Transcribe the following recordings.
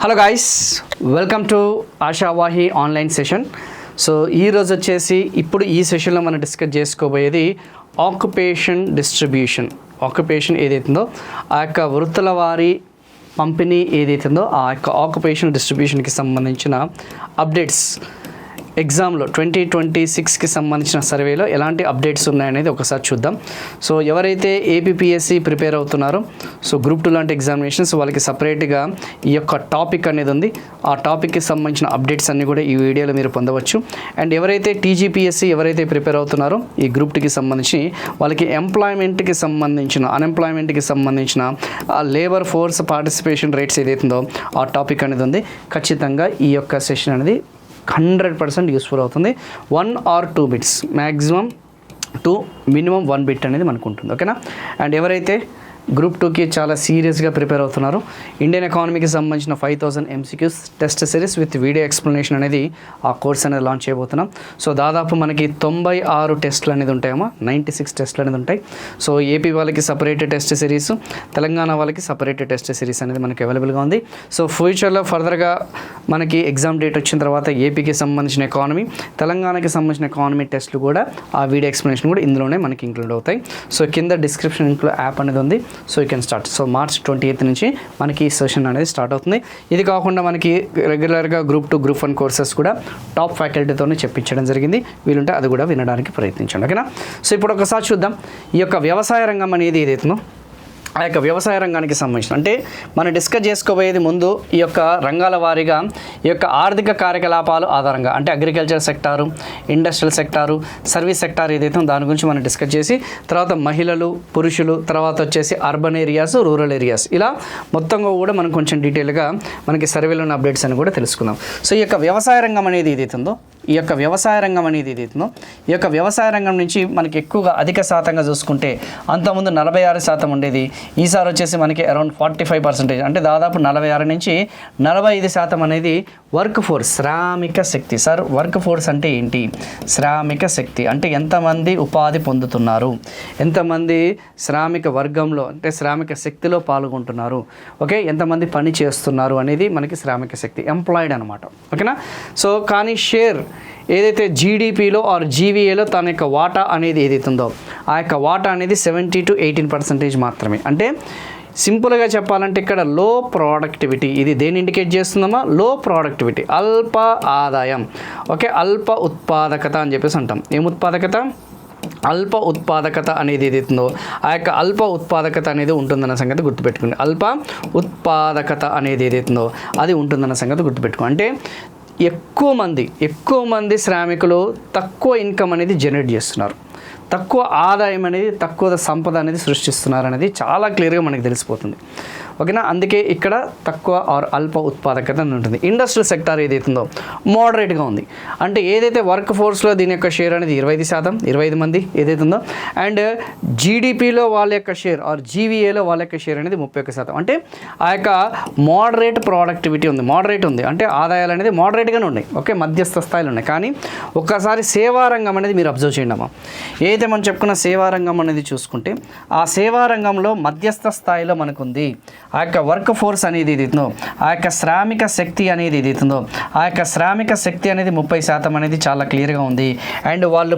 Hello guys, welcome to Ashavahi online session. So ఈరోజు వచ్చేసి ఇప్పుడు ఈ సెషన్లో మనం డిస్కస్ చేసుకోబోయేది ఆక్యుపేషన్ డిస్ట్రిబ్యూషన్. ఆక్యుపేషన్ ఏదైతుందో ఆ యొక్క వృత్తుల వారి పంపిణీ ఏదైతుందో ఆ యొక్క ఆక్యుపేషన్ డిస్ట్రిబ్యూషన్కి సంబంధించిన అప్డేట్స్, ఎగ్జామ్లో 2026కి సంబంధించిన సర్వేలో ఎలాంటి అప్డేట్స్ ఉన్నాయనేది ఒకసారి చూద్దాం. సో ఎవరైతే ఏపీపీఎస్సీ ప్రిపేర్ అవుతున్నారో, సో గ్రూప్ 2 లాంటి ఎగ్జామినేషన్స్ వాళ్ళకి సపరేట్గా ఈ యొక్క టాపిక్ అనేది ఉంది. ఆ టాపిక్కి సంబంధించిన అప్డేట్స్ అన్నీ కూడా ఈ వీడియోలో మీరు పొందవచ్చు. అండ్ ఎవరైతే టీజీపీఎస్సీ ఎవరైతే ప్రిపేర్ అవుతున్నారో ఈ గ్రూప్ 2కి సంబంధించి వాళ్ళకి ఎంప్లాయ్మెంట్కి సంబంధించిన, అన్ఎంప్లాయ్మెంట్కి సంబంధించిన లేబర్ ఫోర్స్ పార్టిసిపేషన్ రేట్స్ ఏదైతుందో ఆ టాపిక్ అనేది ఉంది. ఖచ్చితంగా ఈ యొక్క సెషన్ అనేది 100% యూస్ఫుల్ అవుతుంది. 1 or 2 bits, maximum 2, minimum 1 bit అనేది మనకు ఉంటుంది. ఓకేనా? అండ్ ఎవరైతే గ్రూప్ 2కి చాలా సీరియస్గా ప్రిపేర్ అవుతున్నారు, ఇండియన్ ఎకానమీకి సంబంధించిన 5000 MCQs test series with video explanation అనేది ఆ కోర్స్ అనేది లాంచ్ చేయబోతున్నాం. సో దాదాపు మనకి 96 టెస్ట్లు అనేది ఉంటాయమ్మా, 96 టెస్ట్లు అనేది ఉంటాయి. సో ఏపీ వాళ్ళకి సపరేట్ టెస్ట్ సిరీస్, తెలంగాణ వాళ్ళకి సపరేట్ టెస్ట్ సిరీస్ అనేది మనకి అవైలబుల్గా ఉంది. సో ఫ్యూచర్లో ఫర్దర్గా మనకి ఎగ్జామ్ డేట్ వచ్చిన తర్వాత ఏపీకి సంబంధించిన ఎకానమీ, తెలంగాణకి సంబంధించిన ఎకానమీ టెస్ట్లు కూడా ఆ వీడియో ఎక్స్ప్లెనేషన్ కూడా ఇందులోనే మనకి ఇంక్లూడ్ అవుతాయి. సో కింద డిస్క్రిప్షన్ ఇంట్లో యాప్ అనేది ఉంది. So you can start. So March 28 నుంచి మనకి ఈ సెషన్ అనేది స్టార్ట్ అవుతుంది. ఇది కాకుండా మనకి రెగ్యులర్గా గ్రూప్ 2, గ్రూప్ 1 కోర్సెస్ కూడా టాప్ ఫ్యాకల్టీతోనే చెప్పించడం జరిగింది. వీలుంటే అది కూడా వినడానికి ప్రయత్నించండి. ఓకేనా? సో ఇప్పుడు ఒకసారి చూద్దాం ఈ యొక్క వ్యవసాయ రంగం అనేది ఏదైతుందో ఆ యొక్క వ్యవసాయ రంగానికి సంబంధించిన, అంటే మనం డిస్కస్ చేసుకోబోయేది ముందు ఈ యొక్క రంగాల వారీగా ఈ యొక్క ఆర్థిక కార్యకలాపాలు ఆధారంగా, అంటే agriculture sector, industrial sector, service sector ఏదైతే దాని గురించి మనం డిస్కస్ చేసి తర్వాత మహిళలు, పురుషులు, తర్వాత వచ్చేసి అర్బన్ ఏరియాస్, రూరల్ ఏరియాస్, ఇలా మొత్తంగా కూడా మనం కొంచెం డీటెయిల్గా మనకి సర్వేలో ఉన్న అప్డేట్స్ అని కూడా తెలుసుకుందాం. సో ఈ యొక్క వ్యవసాయ రంగం అనేది ఏదైతుందో ఈ యొక్క వ్యవసాయ రంగం నుంచి మనకి ఎక్కువగా అధిక శాతంగా చూసుకుంటే అంతకుముందు 46% ఉండేది. ఈసారి వచ్చేసి మనకి అరౌండ్ 45%, అంటే దాదాపు 46 నుంచి 45% అనేది వర్క్ ఫోర్స్, శ్రామిక శక్తి. సార్, వర్క్ ఫోర్స్ అంటే ఏంటి? శ్రామిక శక్తి అంటే ఎంతమంది ఉపాధి పొందుతున్నారు, ఎంతమంది శ్రామిక వర్గంలో అంటే శ్రామిక శక్తిలో పాల్గొంటున్నారు, ఓకే, ఎంతమంది పని చేస్తున్నారు అనేది మనకి శ్రామిక శక్తి, ఎంప్లాయిడ్ అనమాట. ఓకేనా? సో కానీ షేర్ ఏదైతే జీడిపిలో ఆర్ జీవీఏలో తన యొక్క వాటా అనేది ఏదైతుందో ఆ యొక్క వాటా అనేది 70 to 18% మాత్రమే. అంటే సింపుల్గా చెప్పాలంటే ఇక్కడ లో ప్రొడక్టివిటీ, ఇది దేని ఇండికేట్ చేస్తుందమ్మా? లో ప్రొడక్టివిటీ, అల్ప ఆదాయం, ఓకే, అల్ప ఉత్పాదకత అని చెప్పేసి అంటాం. ఏం ఉత్పాదకత? అల్ప ఉత్పాదకత అనేది ఏదైతుందో ఆ యొక్క అల్ప ఉత్పాదకత అనేది ఉంటుందన్న సంగతి గుర్తుపెట్టుకోండి. అల్ప ఉత్పాదకత అనేది ఏదైతుందో అది ఉంటుందన్న సంగతి గుర్తుపెట్టుకోండి. అంటే ఎక్కువ మంది శ్రామికులు తక్కువ ఇన్కమ్ అనేది జనరేట్ చేస్తున్నారు, తక్కువ ఆదాయం అనేది, తక్కువ సంపద అనేది సృష్టిస్తున్నారు అనేది చాలా క్లియర్గా మనకి తెలిసిపోతుంది. ఓకేనా? అందుకే ఇక్కడ తక్కువ ఆర్ అల్ప ఉత్పాదకత అని ఉంటుంది. ఇండస్ట్రియల్ సెక్టార్ ఏదైతుందో మోడరేట్గా ఉంది. అంటే ఏదైతే వర్క్ ఫోర్స్లో దీని యొక్క షేర్ అనేది 25%, 25 మంది ఏదైతుందో, అండ్ జీడిపిలో వాళ్ళ యొక్క షేర్ ఆర్ జీవీఏలో వాళ్ళ యొక్క షేర్ అనేది 31%. అంటే ఆ యొక్క మోడరేట్ ప్రొడక్టివిటీ ఉంది, మోడరేట్ ఉంది, అంటే ఆదాయాలు అనేది మోడరేట్గానే ఉన్నాయి, ఓకే, మధ్యస్థ స్థాయిలో ఉన్నాయి. కానీ ఒక్కసారి సేవారంగం అనేది మీరు అబ్జర్వ్ చేయండి అమ్మా. ఏదైతే మనం చెప్పుకున్న సేవారంగం అనేది చూసుకుంటే ఆ సేవారంగంలో మధ్యస్థ స్థాయిలో మనకు ఉంది. ఆ యొక్క వర్క్ ఫోర్స్ అనేది ఏదైతుందో, ఆ యొక్క శ్రామిక శక్తి అనేది ఏదైతుందో ఆ యొక్క శ్రామిక శక్తి అనేది 30% అనేది చాలా క్లియర్గా ఉంది. అండ్ వాళ్ళు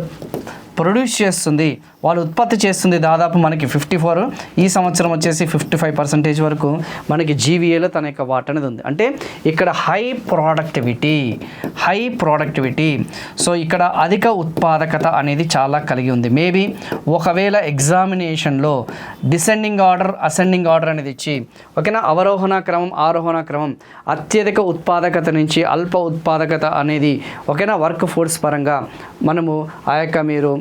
ప్రొడ్యూస్ చేస్తుంది, వాళ్ళు ఉత్పత్తి చేస్తుంది దాదాపు మనకి 54, ఈ సంవత్సరం వచ్చేసి 55% వరకు మనకి జీవీఏలో తన యొక్క వాటా అనేది ఉంది. అంటే ఇక్కడ హై ప్రొడక్టివిటీ, సో ఇక్కడ అధిక ఉత్పాదకత అనేది చాలా కలిగి ఉంది. మేబీ ఒకవేళ ఎగ్జామినేషన్లో డిసెండింగ్ ఆర్డర్, అసెండింగ్ ఆర్డర్ అనేది ఇచ్చి, ఓకేనా, అవరోహణ క్రమం, ఆరోహణ క్రమం, అత్యధిక ఉత్పాదకత నుంచి అల్ప ఉత్పాదకత అనేది, ఓకేనా, వర్క్ ఫోర్స్ పరంగా మనము ఆ యొక్క మీరు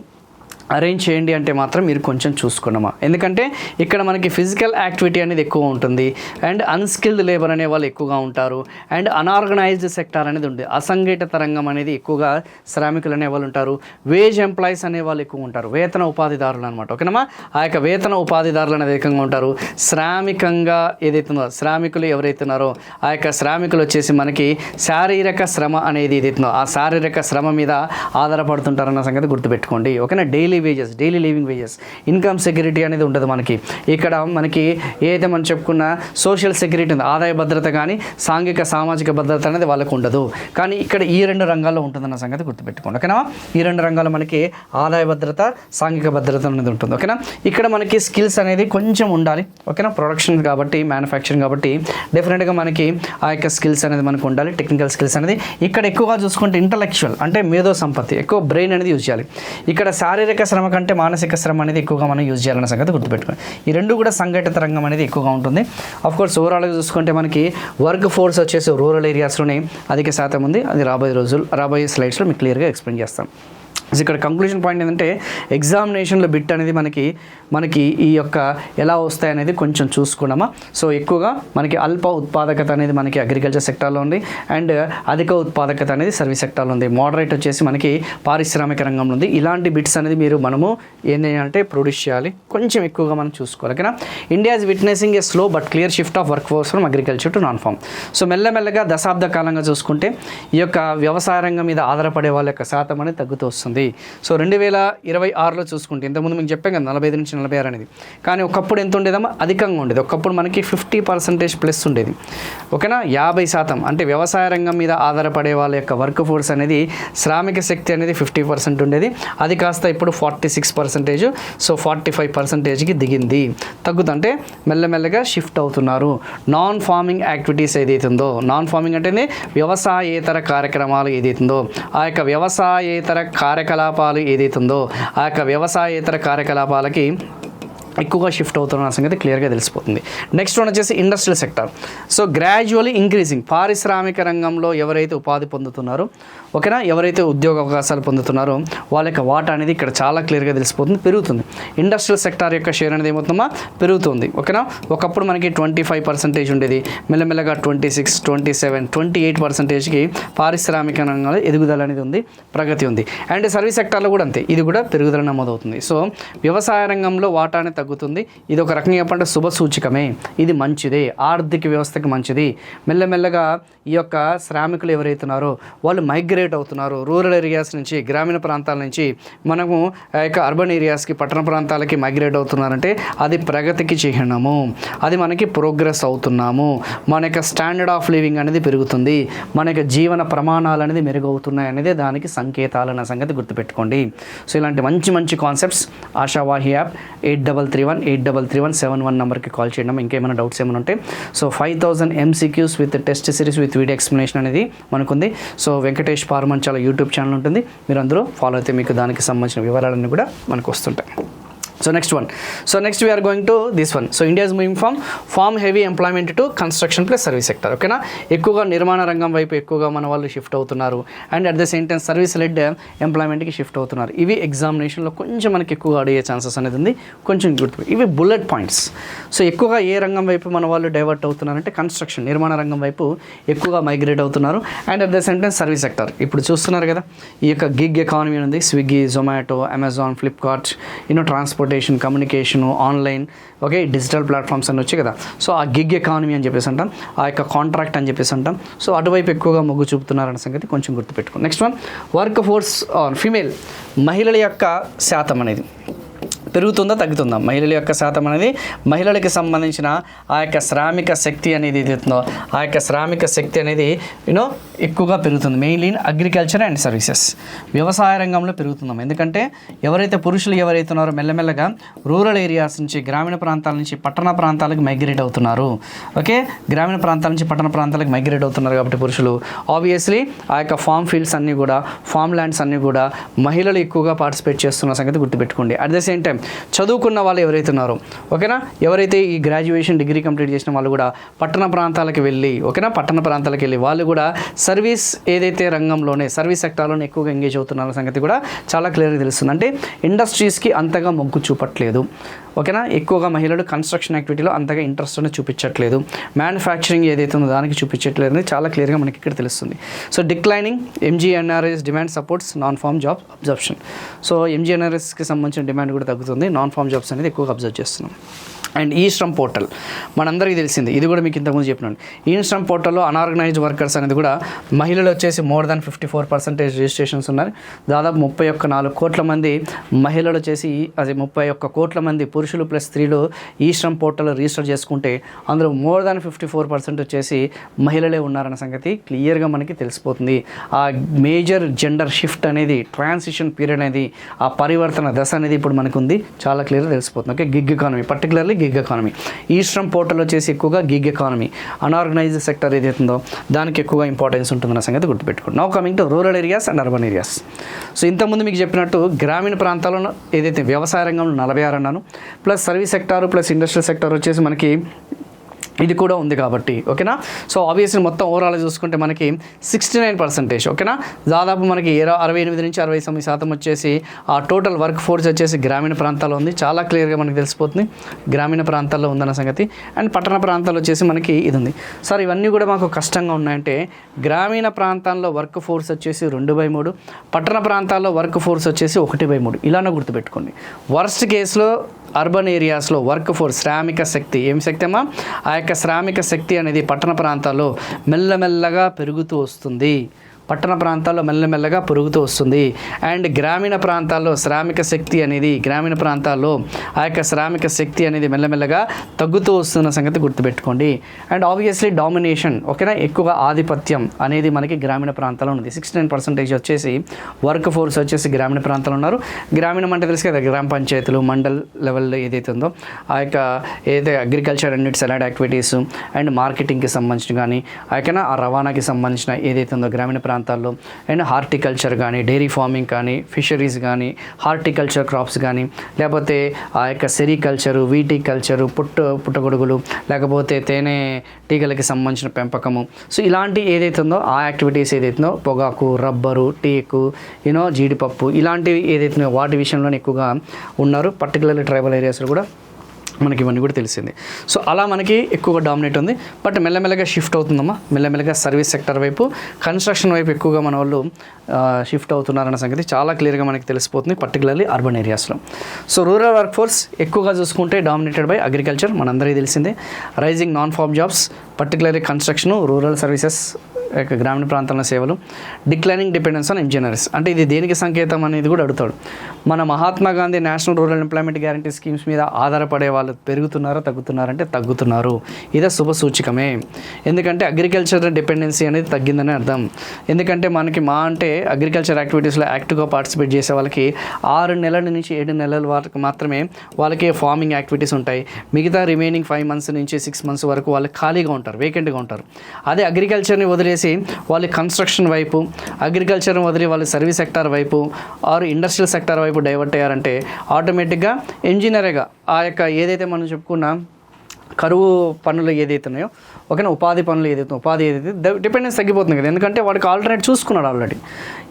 అరేంజ్ చేయండి అంటే మాత్రం మీరు కొంచెం చూసుకున్నామా. ఎందుకంటే ఇక్కడ మనకి ఫిజికల్ యాక్టివిటీ అనేది ఎక్కువ ఉంటుంది, అండ్ అన్స్కిల్డ్ లేబర్ అనే వాళ్ళు ఎక్కువగా ఉంటారు, అండ్ అనార్గనైజ్డ్ సెక్టార్ అనేది ఉంది, అసంఘటిత రంగం అనేది ఎక్కువగా శ్రామికులు అనే వాళ్ళు ఉంటారు, వేజ్ ఎంప్లాయీస్ అనే వాళ్ళు ఎక్కువ ఉంటారు, వేతన ఉపాధిదారులు అనమాట. ఓకేనమ్మా? ఆ యొక్క వేతన ఉపాధిదారులు అనేది అధికంగా ఉంటారు. శ్రామికంగా ఏదైతుందో శ్రామికులు ఎవరైతున్నారో ఆ యొక్క శ్రామికులు వచ్చేసి మనకి శారీరక శ్రమ అనేది ఏదైతుందో ఆ శారీరక శ్రమ మీద ఆధారపడుతుంటారన్న సంగతి గుర్తుపెట్టుకోండి. ఓకేనా? Daily daily living wages, income security అనేది ఉండదు మనకి. ఇక్కడ మనకి ఏదైతే మనం చెప్పుకున్న సోషల్ సెక్యూరిటీ ఉంది, ఆదాయ భద్రత కానీ సాంఘిక సామాజిక భద్రత అనేది వాళ్ళకు ఉండదు. కానీ ఇక్కడ ఈ 2 రంగాల్లో ఉంటుందన్న సంగతి గుర్తుపెట్టుకోండి. ఓకేనా, ఈ 2 రంగాల్లో మనకి ఆదాయ భద్రత సాంఘిక భద్రత అనేది ఉంటుంది. ఓకేనా, ఇక్కడ మనకి స్కిల్స్ అనేది కొంచెం ఉండాలి. ఓకేనా, ప్రొడక్షన్ కాబట్టి మ్యానుఫ్యాక్చరింగ్ కాబట్టి డెఫినెట్గా మనకి ఆ యొక్క స్కిల్స్ అనేది మనకు ఉండాలి, టెక్నికల్ స్కిల్స్ అనేది. ఇక్కడ ఎక్కువగా చూసుకుంటే ఇంటలెక్చువల్ అంటే మేధో సంపత్తి, ఎక్కువ బ్రెయిన్ అనేది యూజ్ చేయాలి. ఇక్కడ శారీరక శ్రమ కంటే మానసిక శ్రమ అనేది ఎక్కువగా మనం యూజ్ చేయాలన్న సంగతి గుర్తుపెట్టుకోండి. ఈ 2 కూడా సంఘటిత రంగం అనేది ఎక్కువగా ఉంటుంది. అఫ్కోర్స్ ఓవరాల్గా చూసుకుంటే మనకి వర్క్ ఫోర్స్ వచ్చేసి రూరల్ ఏరియాస్లోనే అధిక శాతం ఉంది. అది రాబోయే స్లైడ్స్లో మీకు క్లియర్గా ఎక్స్ప్లెయిన్ చేస్తాం. సో ఇక్కడ కంక్లూజన్ పాయింట్ ఏంటంటే ఎగ్జామినేషన్లో బిట్ అనేది మనకి ఈ యొక్క ఎలా వస్తాయి అనేది కొంచెం చూసుకున్నామా. సో ఎక్కువగా మనకి అల్ప ఉత్పాదకత అనేది మనకి అగ్రికల్చర్ సెక్టార్లో ఉంది, అండ్ అధిక ఉత్పాదకత అనేది సర్వీస్ సెక్టార్లో ఉంది. మోడరేట్ వచ్చేసి మనకి పారిశ్రామిక రంగంలో ఉంది. ఇలాంటి బిట్స్ అనేది మనము ఏంటంటే ప్రొడ్యూస్ చేయాలి, కొంచెం ఎక్కువగా మనం చూసుకోవాలి. ఓకేనా, India is witnessing a slow but clear shift of work force from agriculture to non farm. So మెల్లమెల్లగా దశాబ్ద కాలంగా చూసుకుంటే ఈ యొక్క వ్యవసాయ రంగం మీద ఆధారపడే వాళ్ళ యొక్క శాతం అనేది తగ్గుతూ వస్తుంది. సో 2026లో చూసుకుంటే ఇంతకుముందు మీకు చెప్పాం కదా 45 నుంచి 46 అనేది, కానీ ఒకప్పుడు ఎంత ఉండేదమ్మా, అధికంగా ఉండేది. ఒకప్పుడు మనకి 50% ప్లస్ ఉండేది. ఓకేనా, 50% అంటే వ్యవసాయ రంగం మీద ఆధారపడే వాళ్ళ యొక్క వర్క్ ఫోర్స్ అనేది శ్రామిక శక్తి అనేది 50% ఉండేది. అది కాస్త ఇప్పుడు 46%, సో 45%కి దిగింది. తగ్గుతుంటే మెల్లమెల్లగా షిఫ్ట్ అవుతున్నారు. నాన్ ఫార్మింగ్ యాక్టివిటీస్ ఏదైతుందో, నాన్ ఫార్మింగ్ అంటేనే వ్యవసాయేతర కార్యక్రమాలు ఏదైతుందో, ఆ యొక్క వ్యవసాయేతర కార్యకలాపాలు ఏదైతుందో ఆ యొక్క వ్యవసాయేతర కార్యకలాపాలకి ఎక్కువగా షిఫ్ట్ అవుతున్న సంగతి క్లియర్గా తెలిసిపోతుంది. నెక్స్ట్ వన్ వచ్చేసి industrial sector. So gradually increasing, పారిశ్రామిక రంగంలో ఎవరైతే ఉపాధి పొందుతున్నారో, ఓకేనా, ఎవరైతే ఉద్యోగ అవకాశాలు పొందుతున్నారో వాళ్ళ యొక్క వాటా అనేది ఇక్కడ చాలా క్లియర్గా తెలిసిపోతుంది, పెరుగుతుంది. ఇండస్ట్రియల్ సెక్టార్ యొక్క షేర్ అనేది ఏమవుతుందా, పెరుగుతుంది. ఓకేనా, ఒకప్పుడు మనకి 25% ఉండేది, మెల్లమెల్లగా 26, 27, 28%కి పారిశ్రామిక రంగంలో ఎదుగుదల అనేది ఉంది, ప్రగతి ఉంది. అండ్ సర్వీస్ సెక్టార్లో కూడా అంతే, ఇది కూడా పెరుగుదల నమోదవుతుంది. సో వ్యవసాయ రంగంలో వాటా అనేది తగ్గుతుంది. ఇది ఒక రకంగా చెప్పంటే శుభ సూచికమే, ఇది మంచిదే, ఆర్థిక వ్యవస్థకి మంచిది. మెల్లమెల్లగా ఈ యొక్క శ్రామికులు ఎవరైతున్నారో వాళ్ళు మైగ్రేట్ అవుతున్నారు రూరల్ ఏరియాస్ నుంచి, గ్రామీణ ప్రాంతాల నుంచి మనము ఆ యొక్క అర్బన్ ఏరియాస్కి, పట్టణ ప్రాంతాలకి మైగ్రేట్ అవుతున్నారంటే అది ప్రగతికి చిహ్నము, అది మనకి ప్రోగ్రెస్ అవుతున్నాము, మన యొక్క స్టాండర్డ్ ఆఫ్ లివింగ్ అనేది పెరుగుతుంది, మన యొక్క జీవన ప్రమాణాలు అనేది మెరుగవుతున్నాయి అనేది దానికి సంకేతాలు అన్న సంగతి గుర్తుపెట్టుకోండి. సో ఇలాంటి మంచి మంచి కాన్సెప్ట్స్ ఆశావాహి యాప్ 8331 నెంబర్కి కాల్ చేయడం. ఇంకేమైనా డౌట్స్ ఏమైనా ఉంటే so 5000 MCQs with test series with video explanation అనేది మనకుంది. So Venkatesh Parmanchala YouTube channel ఉంటుంది, మీరు అందరూ ఫాలో అయితే మీకు దానికి సంబంధించిన వివరాలన్నీ కూడా మనకు వస్తుంటాయి. So next we are going to this one. So India is moving from farm heavy employment to construction plus service sector. ఓకేనా, ఎక్కువగా నిర్మాణ రంగం వైపు ఎక్కువగా మన వాళ్ళు షిఫ్ట్ అవుతున్నారు, and at the same time service led ఎంప్లాయ్మెంట్కి షిఫ్ట్ అవుతున్నారు. ఇవి ఎగ్జామినేషన్లో కొంచెం మనకి ఎక్కువగా అడిగే ఛాన్సెస్ అనేది ఉంది, కొంచెం గుర్తు. ఇవి బుల్లెట్ పాయింట్స్. సో ఎక్కువగా ఏ రంగం వైపు మన వాళ్ళు డైవర్ట్ అవుతున్నారంటే కన్స్ట్రక్షన్, నిర్మాణ రంగం వైపు ఎక్కువగా మైగ్రేట్ అవుతున్నారు, and at the same time service sector. ఇప్పుడు చూస్తున్నారు కదా ఈ యొక్క గిగ్ ఎకానమీ ఉంది, Swiggy, Zomato, Amazon, Flipkart, transportation, communication, online, okay, digital platforms అని వచ్చాయి కదా. సో ఆ గిగ్ ఎకానమీ అని చెప్పేసి అంటాం, ఆ యొక్క కాంట్రాక్ట్ అని చెప్పేసి అంటాం. సో అటువైపు ఎక్కువగా మొగ్గు చూపుతున్నారన్న సంగతి కొంచెం గుర్తుపెట్టుకోండి. Next one, work force female, మహిళల యొక్క శాతం అనేది పెరుగుతుందా తగ్గుతుందా? మహిళల యొక్క శాతం అనేది, మహిళలకి సంబంధించిన ఆ యొక్క శ్రామిక శక్తి అనేది ఏదైతుందో ఆ యొక్క శ్రామిక శక్తి అనేది ఎక్కువగా పెరుగుతుంది. Mainly in agriculture and services, వ్యవసాయ రంగంలో పెరుగుతున్నాం. ఎందుకంటే ఎవరైతే పురుషులు ఎవరైతే ఉన్నారో మెల్లమెల్లగా రూరల్ ఏరియాస్ నుంచి, గ్రామీణ ప్రాంతాల నుంచి పట్టణ ప్రాంతాలకు మైగ్రేట్ అవుతున్నారు. ఓకే, గ్రామీణ ప్రాంతాల నుంచి పట్టణ ప్రాంతాలకు మైగ్రేట్ అవుతున్నారు కాబట్టి పురుషులు ఆబ్వియస్లీ ఆ యొక్క ఫామ్ ఫీల్డ్స్ అన్నీ కూడా, ఫామ్ ల్యాండ్స్ అన్నీ కూడా మహిళలు ఎక్కువగా పార్టిసిపేట్ చేస్తున్న సంగతి గుర్తుపెట్టుకోండి. అట్ ద సేమ్ టైం చదువుకున్న వాళ్ళు ఎవరైతే ఉన్నారో, ఓకేనా, ఎవరైతే ఈ గ్రాడ్యుయేషన్ డిగ్రీ కంప్లీట్ చేసిన వాళ్ళు కూడా పట్టణ ప్రాంతాలకు వెళ్ళి, ఓకేనా, పట్టణ ప్రాంతాలకు వెళ్ళి వాళ్ళు కూడా సర్వీస్ ఏదైతే రంగంలోనే, సర్వీస్ సెక్టార్లోనే ఎక్కువగా ఎంగేజ్ అవుతున్న సంగతి కూడా చాలా క్లియర్గా తెలుస్తుంది. అంటే ఇండస్ట్రీస్కి అంతగా మొగ్గు చూపట్లేదు. ఓకేనా, ఎక్కువగా మహిళలు కన్స్ట్రక్షన్ యాక్టివిటీలో అంతగా ఇంట్రెస్ట్ అనేది చూపించట్లేదు, మ్యానుఫ్యాక్చరింగ్ ఏదైతే ఉందో దానికి చూపించట్లేదు అనేది చాలా క్లియర్గా మనకి ఇక్కడ తెలుస్తుంది. So declining MGNRS demand supports non farm job absorption. So MGNRSకి సంబంధించిన డిమాండ్ కూడా తగ్గుతుంది, నాన్ ఫార్మ్ జాబ్స్ అనేది ఎక్కువగా అబ్జర్వ్ చేస్తున్నాం. అండ్ ఈ శ్రమ్ పోర్టల్ మనందరికీ తెలిసింది, ఇది కూడా మీకు ఇంతకుముందు చెప్పినాను. ఈ శ్రమ్ పోర్టల్లో అనార్గనైజ్డ్ వర్కర్స్ అనేది కూడా మహిళలు వచ్చేసి మోర్ దాన్ 54% రిజిస్ట్రేషన్స్ ఉన్నారు. దాదాపు 31 కోట్ల మంది మహిళలు వచ్చేసి, అది 31 కోట్ల మంది పురుషులు ప్లస్ స్త్రీలు ఈ శ్రమ్ పోర్టల్లో రిజిస్టర్ చేసుకుంటే అందులో మోర్ దాన్ 54% వచ్చేసి మహిళలే ఉన్నారన్న సంగతి క్లియర్గా మనకి తెలిసిపోతుంది. ఆ మేజర్ జెండర్ షిఫ్ట్ అనేది, ట్రాన్సిషన్ పీరియడ్ అనేది, ఆ పరివర్తన దశ అనేది ఇప్పుడు మనకు ఉంది, చాలా క్లియర్గా తెలిసిపోతుంది. Okay, gig economy, particularly gig economy. ఈ శ్రమ్ పోర్టల్ వచ్చేసి ఎక్కువగా గిగ్ ఎకానమీ, అనార్గనైజ్డ్ సెక్టర్ ఏదైతుందో దానికి ఎక్కువగా ఇంపార్టెన్స్ ఉంటుందన్న సంగతి గుర్తుపెట్టుకోండి. Now coming to rural areas and urban areas. So ఇంతకుముందు మీకు చెప్పినట్టు గ్రామీణ ప్రాంతాల్లో ఏదైతే వ్యవసాయ రంగంలో 46 అన్నాను, plus service sector plus industrial sector వచ్చేసి మనకి ఇది కూడా ఉంది కాబట్టి, ఓకేనా. సో ఆబ్వియస్లీ మొత్తం ఓవరాల్ చూసుకుంటే మనకి 69%, ఓకేనా. దాదాపు మనకి 68 నుంచి 69% వచ్చేసి ఆ టోటల్ వర్క్ ఫోర్స్ వచ్చేసి గ్రామీణ ప్రాంతాల్లో ఉంది. చాలా క్లియర్గా మనకి తెలిసిపోతుంది గ్రామీణ ప్రాంతాల్లో ఉందన్న సంగతి. అండ్ పట్టణ ప్రాంతాల్లో వచ్చేసి మనకి ఇది ఉంది. సార్ ఇవన్నీ కూడా మాకు కష్టంగా ఉన్నాయంటే, గ్రామీణ ప్రాంతాల్లో వర్క్ ఫోర్స్ వచ్చేసి 2/3, పట్టణ ప్రాంతాల్లో వర్క్ ఫోర్స్ వచ్చేసి 1/3, ఇలానే గుర్తుపెట్టుకోండి. వర్స్ట్ కేసులో అర్బన్ ఏరియాస్లో వర్క్ ఫోర్స్, శ్రామిక శక్తి, ఏం శక్తి అమ్మా, ఆ యొక్క శ్రామిక శక్తి అనేది పట్టణ ప్రాంతాల్లో మెల్లమెల్లగా పెరుగుతూ వస్తుంది. పట్టణ ప్రాంతాల్లో మెల్లమెల్లగా పెరుగుతూ వస్తుంది. అండ్ గ్రామీణ ప్రాంతాల్లో శ్రామిక శక్తి అనేది, గ్రామీణ ప్రాంతాల్లో ఆ యొక్క శ్రామిక శక్తి అనేది మెల్లమెల్లగా తగ్గుతూ వస్తున్న సంగతి గుర్తుపెట్టుకోండి. అండ్ ఆబ్వియస్లీ డామినేషన్, ఓకేనా, ఎక్కువగా ఆధిపత్యం అనేది మనకి గ్రామీణ ప్రాంతాల్లో ఉంది. 69% వచ్చేసి వర్క్ ఫోర్స్ వచ్చేసి గ్రామీణ ప్రాంతాల్లో ఉన్నారు. గ్రామీణం అంటే తెలుసు కదా, గ్రామ పంచాయతీలు, మండల్ లెవెల్లో ఏదైతే ఉందో ఆ యొక్క ఏదైతే agriculture and its allied activities and మార్కెటింగ్కి సంబంధించిన కానీ ఆ రవాణాకి సంబంధించిన ఏదైతే ఉందో గ్రామీణ ప్రాంతాల్లో, అండ్ హార్టికల్చర్ కానీ, డైరీ ఫార్మింగ్ కానీ, ఫిషరీస్ కానీ, హార్టికల్చర్ క్రాప్స్ కానీ, లేకపోతే ఆ యొక్క సెరికల్చరు, వీటికల్చరు, పుట్టగొడుగులు, లేకపోతే తేనె టీగలకి సంబంధించిన పెంపకము. సో ఇలాంటి ఏదైతే ఉందో ఆ యాక్టివిటీస్ ఏదైతుందో పొగాకు, రబ్బరు, టేకు, జీడిపప్పు, ఇలాంటివి ఏదైతే వాటి విషయంలోనే ఎక్కువగా ఉన్నారు. పర్టికులర్లీ ట్రైబల్ ఏరియాస్లో కూడా మనకి ఇవన్నీ కూడా తెలిసింది. సో అలా మనకి ఎక్కువగా డామినేట్ ఉంది. బట్ మెల్లమెల్లగా షిఫ్ట్ అవుతుందమ్మా, మెల్లమెల్లగా సర్వీస్ సెక్టర్ వైపు, కన్స్ట్రక్షన్ వైపు ఎక్కువగా మన వాళ్ళు షిఫ్ట్ అవుతున్నారన్న సంగతి చాలా క్లియర్గా మనకి తెలిసిపోతుంది, పర్టికులర్లీ అర్బన్ ఏరియాస్లో. సో రూరల్ వర్క్ ఫోర్స్ ఎక్కువగా చూసుకుంటే డామినేటెడ్ బై అగ్రికల్చర్, మనందరికీ తెలిసిందే. Rising non farm jobs, particularly construction, rural services, గ్రామీణ ప్రాంతాల సేవలు, డిక్లైనింగ్ డిపెండెన్స్ ఆన్ ఇంజనీర్స్. అంటే ఇది దేనికి సంకేతం అనేది కూడా అడుగుతాడు. మన Mahatma Gandhi national rural employment guarantee schemes మీద ఆధారపడే వాళ్ళు పెరుగుతున్నారా తగ్గుతున్నారంటే తగ్గుతున్నారు. ఇదే శుభ సూచికమే. ఎందుకంటే అగ్రికల్చర్ డిపెండెన్సీ అనేది తగ్గిందని అర్థం. ఎందుకంటే మనకి అంటే అగ్రికల్చర్ యాక్టివిటీస్లో యాక్టివ్గా పార్టిసిపేట్ చేసే వాళ్ళకి 6 నెలల నుంచి 7 నెలల వరకు మాత్రమే వాళ్ళకి ఫార్మింగ్ యాక్టివిటీస్ ఉంటాయి. మిగతా రిమైనింగ్ 5 మంత్స్ నుంచి 6 మంత్స్ వరకు వాళ్ళు ఖాళీగా ఉంటారు, వేకెంట్గా ఉంటారు. అదే అగ్రికల్చర్ని వదిలేసి వాళ్ళు కన్స్ట్రక్షన్ వైపు, అగ్రికల్చర్ని వదిలి వాళ్ళు సర్వీస్ సెక్టార్ వైపు ఆర్ ఇండస్ట్రియల్ సెక్టార్ వైపు డైవర్ట్ అయ్యారంటే ఆటోమేటిక్గా ఇంజనీర్గా ఆ యొక్క ఏదైతే మనం చెప్పుకున్నా కరువు పనులు ఏదైతే ఉన్నాయో, ఓకేనా, ఉపాధి పనులు ఏదైతే డిపెండెన్స్ తగ్గిపోతుంది కదా. ఎందుకంటే వాడికి ఆల్టర్నేట్ చూసుకున్నాడు ఆల్రెడీ.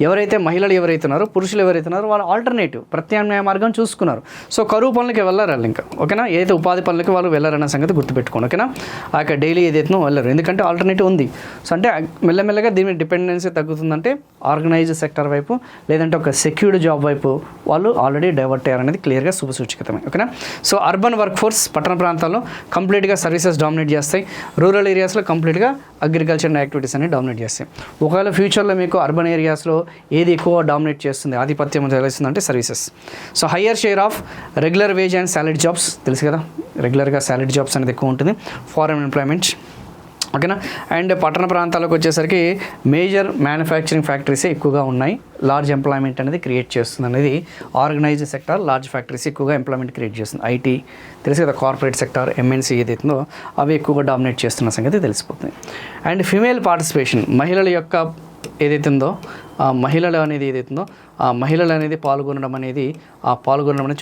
ఎవరైతే మహిళలు ఎవరైతే ఉన్నారో, పురుషులు ఎవరైతే ఉన్నారో వాళ్ళు ఆల్టర్నేటివ్ ప్రత్యామ్నాయ మార్గం చూసుకున్నారు. సో కరువు పనులకి వెళ్ళరు వాళ్ళు ఇంకా, ఓకేనా, ఏదైతే ఉపాధి పనులకి వాళ్ళు వెళ్ళరన్న సంగతి గుర్తుపెట్టుకోండి, ఓకేనా. ఆ యొక్క డైలీ ఏదైతే వెళ్ళరు, ఎందుకంటే ఆల్టర్నేటివ్ ఉంది. సో అంటే మెల్లమెల్లగా దీని మీద డిపెండెన్సీ తగ్గుతుందంటే ఆర్గనైజ్డ్ సెక్టర్ వైపు, లేదంటే ఒక సెక్యూర్డ్ జాబ్ వైపు వాళ్ళు ఆల్రెడీ డైవర్ట్ అయ్యారనేది క్లియర్గా శుభసూచికతమే, ఓకేనా. సో అర్బన్ వర్క్ ఫోర్స్ పట్టణ ప్రాంతాల్లో కంప్లీట్గా సర్వీసెస్ డామినేట్ చేస్తాయి. రూరల్ ఏరియాస్లో కంప్లీట్గా అగ్రికల్చర్ యాక్టివిటీస్ అనేవి డామినేట్ చేస్తాయి. ఒకవేళ ఫ్యూచర్లో మీకు అర్బన్ ఏరియాస్లో ఏది ఎక్కువ డామినేట్ చేస్తుంది, ఆధిపత్యం తెలుస్తుంది అంటే services. So higher share of regular wage and salary jobs, తెలుసు కదా, రెగ్యులర్గా సాలరీ జాబ్స్ అనేది ఎక్కువ ఉంటుంది. ఫారెన్ ఎంప్లాయ్మెంట్, ఓకేనా. అండ్ పట్టణ ప్రాంతాలకు వచ్చేసరికి మేజర్ మ్యానుఫ్యాక్చరింగ్ ఫ్యాక్టరీస్ ఎక్కువగా ఉన్నాయి. లార్జ్ ఎంప్లాయ్మెంట్ అనేది క్రియేట్ చేస్తుంది అనేది ఆర్గనైజ్డ్ సెక్టార్, లార్జ్ ఫ్యాక్టరీస్ ఎక్కువగా ఎంప్లాయ్మెంట్ క్రియేట్ చేస్తుంది. ఐటీ తెలుసు కదా, కార్పొరేట్ సెక్టార్, ఎంఎన్సీ ఏదైతుందో అవి ఎక్కువగా డామినేట్ చేస్తున్న సంగతి తెలిసిపోతుంది. అండ్ ఫిమేల్ పార్టిసిపేషన్, మహిళల యొక్క ఏదైతే ఉందో ఆ మహిళలు అనేది ఏదైతుందో ఆ మహిళలు అనేది పాల్గొనడం అనేది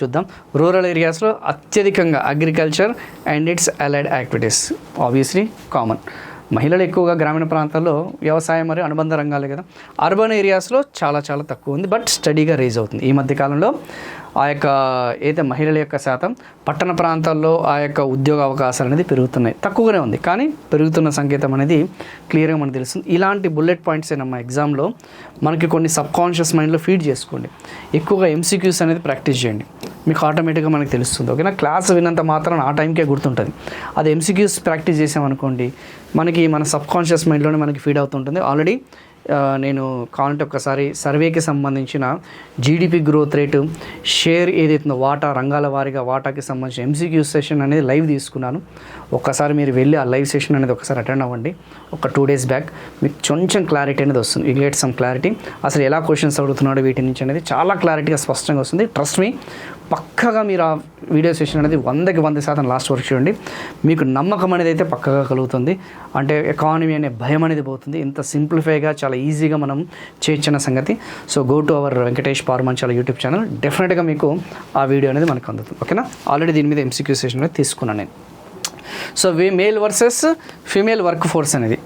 చూద్దాం. రూరల్ ఏరియాస్లో అత్యధికంగా agriculture and its allied activities obviously common. మహిళలు ఎక్కువగా గ్రామీణ ప్రాంతాల్లో వ్యవసాయం మరియు అనుబంధ రంగాలే కదా. అర్బన్ ఏరియాస్లో చాలా చాలా తక్కువ ఉంది, బట్ స్టడీగా రేజ్ అవుతుంది. ఈ మధ్యకాలంలో ఆ యొక్క ఏదైతే మహిళల యొక్క శాతం పట్టణ ప్రాంతాల్లో ఆ యొక్క ఉద్యోగ అవకాశాలు అనేది పెరుగుతున్నాయి. తక్కువగానే ఉంది కానీ పెరుగుతున్న సంకేతం అనేది క్లియర్గా మనకు తెలుస్తుంది. ఇలాంటి బుల్లెట్ పాయింట్స్ ఏనమ్మా ఎగ్జామ్లో మనకి కొన్ని సబ్కాన్షియస్ మైండ్లో ఫీడ్ చేసుకోండి. ఎక్కువగా ఎంసీక్యూస్ అనేది ప్రాక్టీస్ చేయండి, మీకు ఆటోమేటిక్గా మనకు తెలుస్తుంది. ఓకేనా, క్లాస్ విన్నంత మాత్రం ఆ టైంకే గుర్తుంటుంది. అది ఎంసీక్యూస్ ప్రాక్టీస్ చేసామనుకోండి మనకి మన సబ్కాన్షియస్ మైండ్లోనే మనకి ఫీడ్ అవుతుంటుంది. ఆల్రెడీ నేను కావాలంటే ఒక్కసారి సర్వేకి సంబంధించిన జీడిపి గ్రోత్ రేటు, షేర్ ఏదైతుందో వాటా, రంగాల వారీగా వాటాకి సంబంధించిన ఎంసీక్యూ సెషన్ అనేది లైవ్ తీసుకున్నాను. ఒక్కసారి మీరు వెళ్ళి ఆ లైవ్ సెషన్ అనేది ఒకసారి అటెండ్ అవ్వండి. ఒక 2 days బ్యాక్ మీకు కొంచెం క్లారిటీ అనేది వస్తుంది. You get some clarity. అసలు ఎలా క్వశ్చన్స్ అడుగుతున్నాడు వీటి నుంచి అనేది చాలా క్లారిటీగా స్పష్టంగా వస్తుంది. ట్రస్ట్ మీ, పక్కగా మీరు ఆ వీడియో సెషన్ అనేది 100కి 100% లాస్ట్ వరకు చూడండి. మీకు నమ్మకం అనేది అయితే పక్కగా కలుగుతుంది. అంటే ఎకానమీ అనే భయం అనేది పోతుంది. ఇంత సింప్లిఫైగా చాలా ఈజీగా మనం చేయొచ్చిన సంగతి. So go to our Venkatesh Parmanchala YouTube channel. డెఫినెట్గా మీకు ఆ వీడియో అనేది మనకు అందుతుంది. ఓకేనా, ఆల్రెడీ దీని మీద ఎంసీక్యూ సెషన్ అనేది తీసుకున్నాను నేను. So male versus female work force అనేది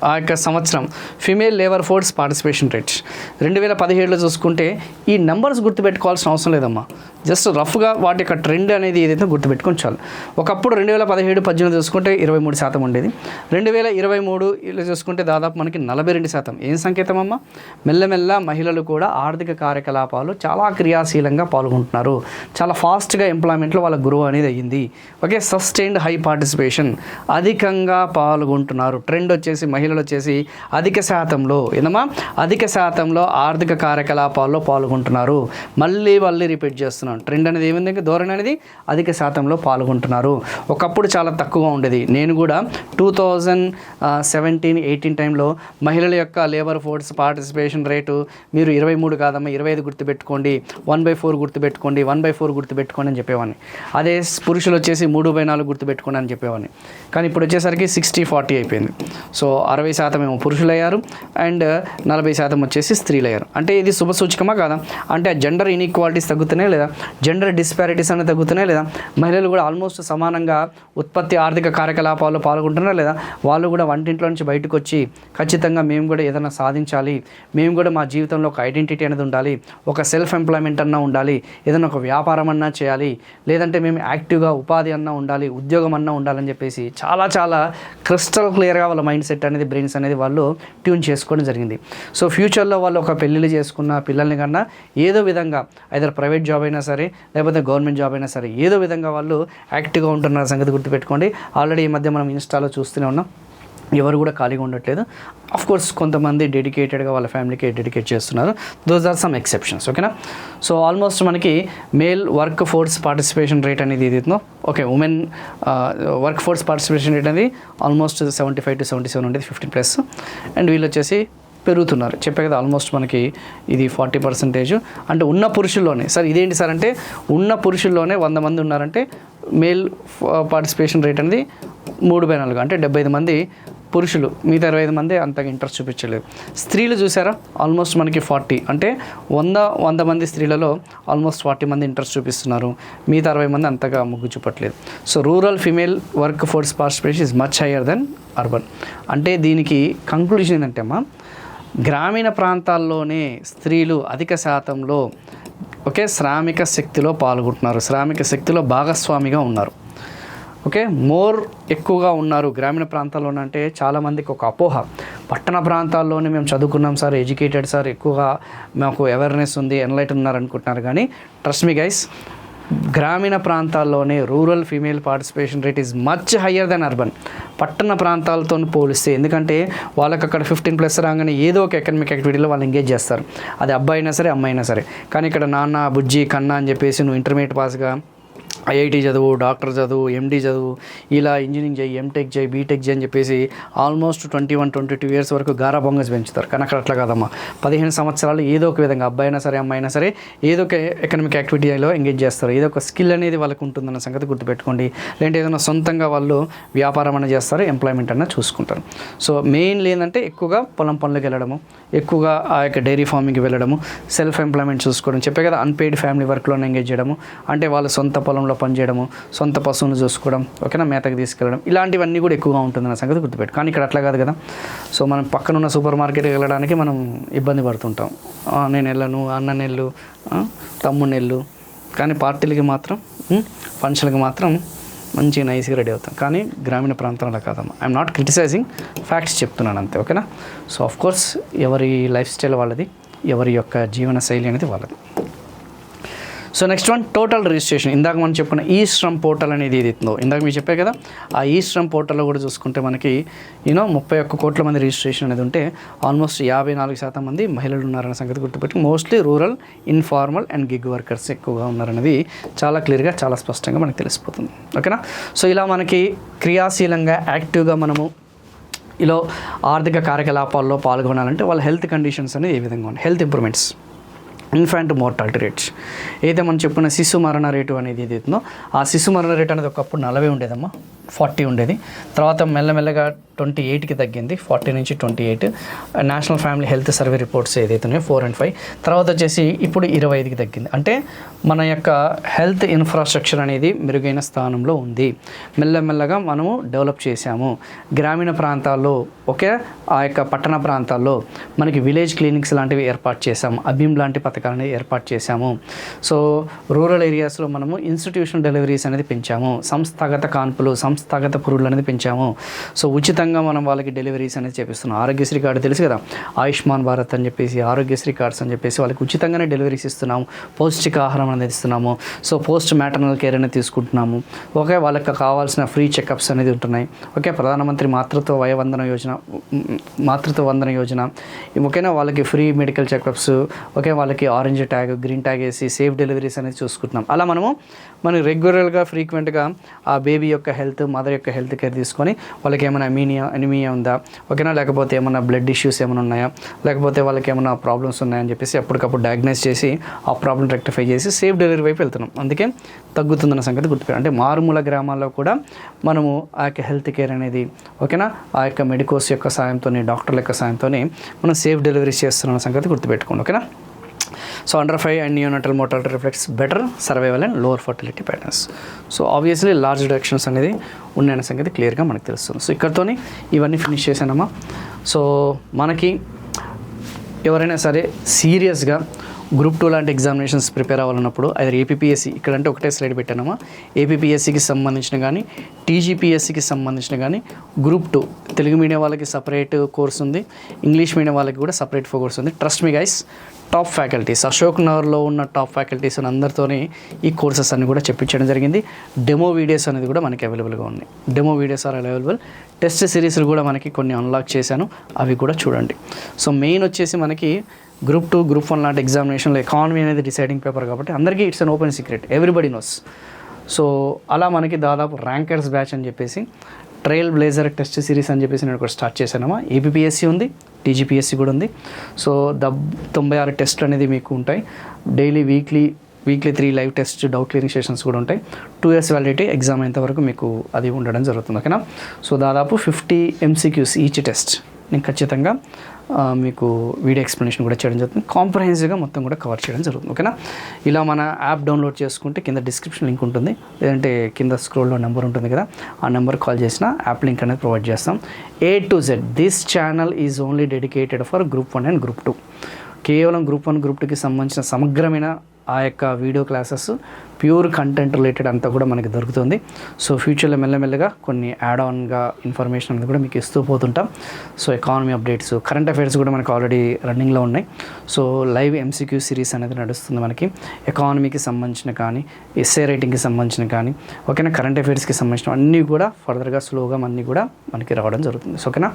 ఆ యొక్క సంవత్సరం female labour force participation rates 2017లో చూసుకుంటే ఈ నెంబర్స్ గుర్తుపెట్టుకోవాల్సిన అవసరం లేదమ్మా. జస్ట్ రఫ్గా వాటి యొక్క ట్రెండ్ అనేది ఏదైతే గుర్తుపెట్టుకొని చాలు. ఒకప్పుడు 2017-18 చూసుకుంటే 23% ఉండేది. 2023 ఇలా చూసుకుంటే దాదాపు మనకి 42%. ఏం సంకేతం అమ్మా? మెల్లమెల్ల మహిళలు కూడా ఆర్థిక కార్యకలాపాలు చాలా క్రియాశీలంగా పాల్గొంటున్నారు. చాలా ఫాస్ట్గా ఎంప్లాయ్మెంట్లో వాళ్ళ గ్రో అనేది అయ్యింది. ఓకే, సస్టైన్డ్ హై పార్టిసిపేషన్, అధికంగా పాల్గొంటున్నారు. ట్రెండ్ వచ్చేసి మహిళలు వచ్చేసి అధిక శాతంలో ఆర్థిక కార్యకలాపాల్లో పాల్గొంటున్నారు. మళ్ళీ రిపీట్ చేస్తున్నాను. ట్రెండ్ అనేది ఏముంది, ధోరణి అనేది అధిక శాతంలో పాల్గొంటున్నారు. ఒకప్పుడు చాలా తక్కువగా ఉండేది. నేను కూడా 2017-18 టైంలో మహిళల యొక్క లేబర్ ఫోర్స్ పార్టిసిపేషన్ రేటు మీరు 23 కాదమ్మా 25 గుర్తుపెట్టుకోండి, 1/4 గుర్తుపెట్టుకోండి, 1/4 గుర్తుపెట్టుకోండి అని చెప్పేవాడిని. అదే పురుషులు వచ్చేసి 3/4 గుర్తుపెట్టుకోండి అని చెప్పేవాడిని. కానీ ఇప్పుడు వచ్చేసరికి 60-40 అయిపోయింది. సో 60% ఏమో పురుషులు అయ్యారు అండ్ 40% వచ్చేసి స్త్రీలు అయ్యారు. అంటే ఇది శుభ సూచకమా కాదా? అంటే జెండర్ ఇన్ఈక్వాలిటీస్ తగ్గుతున్నాయి లేదా, జెండర్ డిస్పారిటీస్ అనేది తగ్గుతున్నాయి లేదా, మహిళలు కూడా ఆల్మోస్ట్ సమానంగా ఉత్పత్తి ఆర్థిక కార్యకలాపాల్లో పాల్గొంటున్నారు లేదా, వాళ్ళు కూడా వంటింట్లో నుంచి బయటకు వచ్చి ఖచ్చితంగా మేము కూడా ఏదైనా సాధించాలి, మేము కూడా మా జీవితంలో ఒక ఐడెంటిటీ అనేది ఉండాలి, ఒక సెల్ఫ్ ఎంప్లాయ్మెంట్ అన్నా ఉండాలి, ఏదైనా ఒక వ్యాపారం అన్నా చేయాలి, లేదంటే మేము యాక్టివ్గా ఉపాధి అన్నా ఉండాలి, ఉద్యోగం అన్నా ఉండాలని చెప్పేసి చాలా చాలా క్రిస్టల్ క్లియర్గా వాళ్ళ మైండ్ సెట్ అనేది, బ్రెయిన్స్ అనేది వాళ్ళు ట్యూన్ చేసుకోవడం జరిగింది. సో ఫ్యూచర్లో వాళ్ళు ఒక పెళ్ళిళ్ళు చేసుకున్న పిల్లల్ని కన్నా ఏదో విధంగా ఐదర్ ప్రైవేట్ జాబ్ అయినా సరే లేకపోతే గవర్నమెంట్ జాబ్ అయినా సరే ఏదో విధంగా వాళ్ళు యాక్టివ్గా ఉంటున్న సంగతి గుర్తుపెట్టుకోండి. ఆల్రెడీ ఈ మధ్య మనం ఇన్స్టాలో చూస్తూనే ఉన్నాం, ఎవరు కూడా ఖాళీగా ఉండట్లేదు. కోర్స్ కొంతమంది డెడికేటెడ్గా వాళ్ళ ఫ్యామిలీకి డెడికేట్ చేస్తున్నారు. Those are some exceptions. ఓకేనా, సో ఆల్మోస్ట్ మనకి male work force participation rate అనేది ఏదైతుందో, okay women work force participation rate అనేది ఆల్మోస్ట్ 75-77 ఉండేది, 15+. అండ్ వీళ్ళు వచ్చేసి పెరుగుతున్నారు. చెప్పే కదా ఆల్మోస్ట్ మనకి ఇది 40%. అంటే ఉన్న పురుషుల్లోనే సార్ ఇదేంటి సార్ అంటే ఉన్న పురుషుల్లోనే 100 మంది ఉన్నారంటే మేల్ పార్టిసిపేషన్ రేట్ అనేది 3/4, అంటే 75 మంది పురుషులు, మిగతా 25 మంది అంతగా ఇంట్రెస్ట్ చూపించలేదు. స్త్రీలు చూసారా ఆల్మోస్ట్ మనకి 40, అంటే 100 మంది స్త్రీలలో ఆల్మోస్ట్ 40 మంది ఇంట్రెస్ట్ చూపిస్తున్నారు, మిగతా 60 మంది అంతగా మొగ్గు చూపట్లేదు. So rural female work force participation is much higher than urban. అంటే దీనికి కంక్లూజన్ ఏంటంటే అమ్మా, గ్రామీణ ప్రాంతాల్లోనే స్త్రీలు అధిక శాతంలో శ్రామిక శక్తిలో పాల్గొంటున్నారు, శ్రామిక శక్తిలో భాగస్వామిగా ఉన్నారు. మోర్ ఎక్కువగా ఉన్నారు గ్రామీణ ప్రాంతాల్లోనే. అంటే చాలామందికి ఒక అపోహ, పట్టణ ప్రాంతాల్లోనే మేము చదువుకున్నాం సార్, ఎడ్యుకేటెడ్ సార్, ఎక్కువగా మాకు అవేర్నెస్ ఉంది, ఎన్లైట్ ఉన్నారు అనుకుంటున్నారు. కానీ ట్రస్ట్ మీ గైస్, గ్రామీణ ప్రాంతాల్లోనే rural female participation rate is much higher than urban. పట్టణ ప్రాంతాలతో పోలిస్తే, ఎందుకంటే వాళ్ళకి అక్కడ 15+ రాగానే ఏదో ఒక ఎకనమిక్ యాక్టివిటీలో వాళ్ళు ఎంగేజ్ చేస్తారు, అది అబ్బాయి అయినా సరే అమ్మాయి అయినా సరే. కానీ ఇక్కడ నాన్న బుజ్జి కన్నా అని చెప్పేసి నువ్వు ఇంటర్మీడియట్ పాస్గా ఐఐటి చదువు, డాక్టర్ చదువు, ఎండి చదువు, ఇలా ఇంజనీరింగ్ చేయి, ఎంటెక్ చేయి, బీటెక్ చేయి అని చెప్పేసి ఆల్మోస్ట్ 21-22 ఇయర్స్ వరకు గారాబంగా పెంచుతారు. కానీ అక్కడ అట్లా కాదమ్మా, 15 సంవత్సరాలు ఏదో ఒక విధంగా అబ్బాయి అయినా సరే అమ్మాయి అయినా సరే ఏదో ఒక ఎకనమిక్ యాక్టివిటీలో ఎంగేజ్ చేస్తారు, ఏదో ఒక స్కిల్ అనేది వాళ్ళకు ఉంటుందన్న సంగతి గుర్తుపెట్టుకోండి. లేదంటే ఏదైనా సొంతంగా వాళ్ళు వ్యాపారం అన్న చేస్తారు, ఎంప్లాయ్మెంట్ అన్న చూసుకుంటారు. సో మెయిన్లీ ఏంటంటే ఎక్కువగా పొలం పనులకు వెళ్ళడము, ఎక్కువగా ఆ యొక్క డైరీ ఫార్మింగ్కి వెళ్ళడము, సెల్ఫ్ ఎంప్లాయ్మెంట్ చూసుకోవడం, చెప్పే కదా అన్పెయిడ్ ఫ్యామిలీ వర్క్లో ఎంగేజ్ చేయడము, అంటే వాళ్ళ సొంత పొలంలో పనిచేయడము, సొంత పశువులను చూసుకోవడం, మేతకు తీసుకెళ్ళడం, ఇలాంటివన్నీ కూడా ఎక్కువగా ఉంటుందన్న సంగతి గుర్తుపెట్టు. కానీ ఇక్కడ అట్లా కాదు కదా. సో మనం పక్కనున్న సూపర్ మార్కెట్కి వెళ్ళడానికి మనం ఇబ్బంది పడుతుంటాం. నేను వెళ్ళను, అన్న నెల్లు, తమ్ముడు నెల్లు, కానీ పార్టీలకి మాత్రం ఫంక్షన్కి మాత్రం మంచిగా నైస్గా రెడీ అవుతాం. కానీ గ్రామీణ ప్రాంతంలో కాదమ్మా. ఐఎమ్ నాట్ క్రిటిసైజింగ్, ఫ్యాక్ట్స్ చెప్తున్నాను అంతే, ఓకేనా. సో ఆఫ్ కోర్స్ ఎవరి లైఫ్ స్టైల్ వాళ్ళది, ఎవరి యొక్క జీవన శైలి అనేది వాళ్ళది. So next one total registration. ఇందాక మనం చెప్పుకున్న ఈ శ్రమ్ పోర్టల్ అనేది ఏది ఇస్తుందో ఇందాక మీరు చెప్పే కదా, ఆ ఈ శ్రమ్ పోర్టల్లో కూడా చూసుకుంటే మనకి 31 కోట్ల మంది రిజిస్ట్రేషన్ అనేది ఉంటే ఆల్మోస్ట్ 54% మంది మహిళలు ఉన్నారన్న సంగతి గుర్తుపెట్టి, mostly rural, informal and gig workers ఎక్కువగా ఉన్నారనేది చాలా క్లియర్గా, చాలా స్పష్టంగా మనకు తెలిసిపోతుంది, ఓకేనా. సో ఇలా మనకి క్రియాశీలంగా యాక్టివ్గా మనము ఇలా ఆర్థిక కార్యకలాపాల్లో పాల్గొనాలంటే వాళ్ళ హెల్త్ కండిషన్స్ అనేది ఏ విధంగా ఉన్నాయి, health improvements, infant mortality rates అయితే మనం చెప్పుకున్న శిశు మరణ రేటు అనేది ఏదైతుందో, ఆ శిశు మరణ రేట్ అనేది ఒకప్పుడు 40 ఉండేదమ్మా, 40 ఉండేది. తర్వాత మెల్లమెల్లగా 28కి తగ్గింది, 40 నుంచి 28. National family health survey reports ఏదైతే ఉన్నాయో 4 and 5. తర్వాత వచ్చేసి ఇప్పుడు 25కి తగ్గింది. అంటే మన యొక్క హెల్త్ ఇన్ఫ్రాస్ట్రక్చర్ అనేది మెరుగైన స్థానంలో ఉంది. మెల్లమెల్లగా మనము డెవలప్ చేశాము. గ్రామీణ ప్రాంతాల్లో ఆ యొక్క పట్టణ ప్రాంతాల్లో మనకి విలేజ్ క్లినిక్స్ లాంటివి ఏర్పాటు చేశాము, అభీమ్ లాంటి పథకాలని ఏర్పాటు చేశాము. సో రూరల్ ఏరియాస్లో మనము ఇన్స్టిట్యూషనల్ డెలివరీస్ అనేది పెంచాము, సంస్థాగత కాన్పులు, సంస్థాగత పురుళ్ళు అనేది పెంచాము. సో ఉచితంగా మనం వాళ్ళకి డెలివరీస్ అనేది చేపిస్తున్నాం. ఆరోగ్యశ్రీ కార్డు తెలుసు కదా, ఆయుష్మాన్ భారత్ అని చెప్పేసి, ఆరోగ్యశ్రీ కార్డ్స్ అని చెప్పేసి వాళ్ళకి ఉచితంగానే డెలివరీస్ ఇస్తున్నాము. పౌష్టికాహారం అనేది ఇస్తున్నాము. సో పోస్ట్ మ్యాటర్నల్ కేర్ అనేది తీసుకుంటున్నాము. వాళ్ళకి కావాల్సిన ఫ్రీ చెకప్స్ అనేది ఉంటున్నాయి. ప్రధానమంత్రి మాతృత్వ వందన యోజన, వాళ్ళకి ఫ్రీ మెడికల్ చెకప్స్, వాళ్ళకి ఆరెంజ్ ట్యాగ్, గ్రీన్ ట్యాగ్ వేసి సేఫ్ డెలివరీస్ అనేది చూసుకుంటున్నాం. అలా మనం రెగ్యులర్గా ఫ్రీక్వెంట్గా ఆ బేబీ యొక్క హెల్త్, మదర్ యొక్క హెల్త్ కేర్ తీసుకొని వాళ్ళకి ఏమైనా ఎనిమియా ఉందా, లేకపోతే ఏమైనా బ్లడ్ ఇష్యూస్ ఏమైనా ఉన్నాయా, లేకపోతే వాళ్ళకి ఏమైనా ప్రాబ్లమ్స్ ఉన్నాయని చెప్పేసి ఎప్పటికప్పుడు డయాగ్నైజ్ చేసి ఆ ప్రాబ్లమ్ రెక్టిఫై చేసి సేఫ్ డెలివరీ వైపు వెళ్తున్నాం. అందుకే తగ్గుతుందన్న సంగతి గుర్తుపెట్టాలి. అంటే మారుమూల గ్రామాల్లో కూడా మనము ఆ యొక్క హెల్త్ కేర్ అనేది ఆ యొక్క మెడికోస్ యొక్క సాయంతో, డాక్టర్ల యొక్క సాయంతో మనం సేఫ్ డెలివరీ చేస్తున్న సంగతి గుర్తుపెట్టుకోండి, ఓకేనా. So under 5 and neonatal mortality reflects better survival and lower fertility patterns. So obviously large reductions అనేది ఉన్నాయన్న సంగతి క్లియర్గా మనకు తెలుస్తుంది. సో ఇక్కడతోనే ఇవన్నీ ఫినిష్ చేశానమ్మా. సో మనకి ఎవరైనా సరే సీరియస్గా గ్రూప్ 2 లాంటి ఎగ్జామినేషన్స్ ప్రిపేర్ అవ్వాలన్నప్పుడు అది ఏపీపీఎస్సీ, ఇక్కడంటే ఒకటే స్లైడ్ పెట్టానమ్మా, ఏపీపీఎస్సీకి సంబంధించిన కానీ టీజీపీఎస్సీకి సంబంధించిన కానీ గ్రూప్ 2 తెలుగు మీడియం వాళ్ళకి సపరేట్ కోర్స్ ఉంది, ఇంగ్లీష్ మీడియం వాళ్ళకి కూడా సపరేట్ కోర్స్ ఉంది. Trust me guys, top faculties, Ashok నగర్లో ఉన్న టాప్ ఫ్యాకల్టీస్ అందరితోనే ఈ కోర్సెస్ అన్ని కూడా చెప్పించడం జరిగింది. డెమో వీడియోస్ అనేది కూడా మనకి అవైలబుల్గా ఉన్నాయి. Demo videos are available. Test సిరీస్లు కూడా మనకి కొన్ని అన్లాక్ చేశాను, అవి కూడా చూడండి. సో మెయిన్ వచ్చేసి మనకి గ్రూప్ 2, గ్రూప్ 1 లాంటి ఎగ్జామినేషన్లో ఎకానమీ అనేది డిసైడింగ్ పేపర్ కాబట్టి అందరికీ it's an open secret, everybody knows. So అలా మనకి దాదాపు ర్యాంకర్స్ బ్యాచ్ అని చెప్పేసి, ట్రయల్ బ్లేజర్ టెస్ట్ సిరీస్ అని చెప్పేసి నేను కూడా స్టార్ట్ చేశానమ్మా. ఏపీపీఎస్సీ ఉంది, టీజీపీఎస్సీ కూడా ఉంది. సో 96 టెస్ట్లు అనేది మీకు ఉంటాయి daily, weekly 3 live test, doubt clearing sessions కూడా ఉంటాయి. 2 years వ్యాలిడిటీ, ఎగ్జామ్ అయ్యేంతవరకు మీకు అది ఉండడం జరుగుతుంది, ఓకేనా. సో దాదాపు 50 MCQs ఈచ్ టెస్ట్ నేను ఖచ్చితంగా మీకు వీడియో ఎక్స్ప్లెనేషన్ కూడా చేయడం జరుగుతుంది. కాంప్రహెన్సివ్గా మొత్తం కూడా కవర్ చేయడం జరుగుతుంది, ఓకేనా. ఇలా మన యాప్ డౌన్లోడ్ చేసుకుంటే కింద డిస్క్రిప్షన్ లింక్ ఉంటుంది, లేదంటే కింద స్క్రోల్లో నెంబర్ ఉంటుంది కదా, ఆ నెంబర్ కాల్ చేసిన యాప్ లింక్ అనేది ప్రొవైడ్ చేస్తాం. A to Z this channel is only dedicated for group 1 and group 2. కేవలం గ్రూప్ 1, గ్రూప్ 2కి సంబంధించిన సమగ్రమైన ఆ యొక్క video classes, pure content related అంతా కూడా మనకి దొరుకుతుంది. సో ఫ్యూచర్లో మెల్లమెల్లగా కొన్ని యాడ్ ఆన్గా ఇన్ఫర్మేషన్ అనేది కూడా మీకు ఇస్తూ పోతుంటాం. So economy updates, current affairs కూడా మనకు ఆల్రెడీ రన్నింగ్లో ఉన్నాయి. సో లైవ్ MCQ సిరీస్ అనేది నడుస్తుంది మనకి, ఎకానమీకి సంబంధించిన కానీ, ఎస్ఏ రైటింగ్కి సంబంధించిన కానీ, ఓకేనా, కరెంట్ అఫైర్స్కి సంబంధించిన అన్నీ కూడా ఫర్దర్గా స్లోగా అన్నీ కూడా మనకి రావడం జరుగుతుంది. సో ఓకేనా.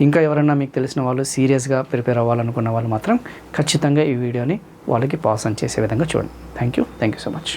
ఇంకా ఎవరైనా మీకు తెలిసిన వాళ్ళు సీరియస్గా ప్రిపేర్ అవ్వాలనుకున్న వాళ్ళు మాత్రం ఖచ్చితంగా ఈ వీడియోని వాళ్ళకి పాస్ ఆన్ చేసే విధంగా చూడండి. Thank you so much.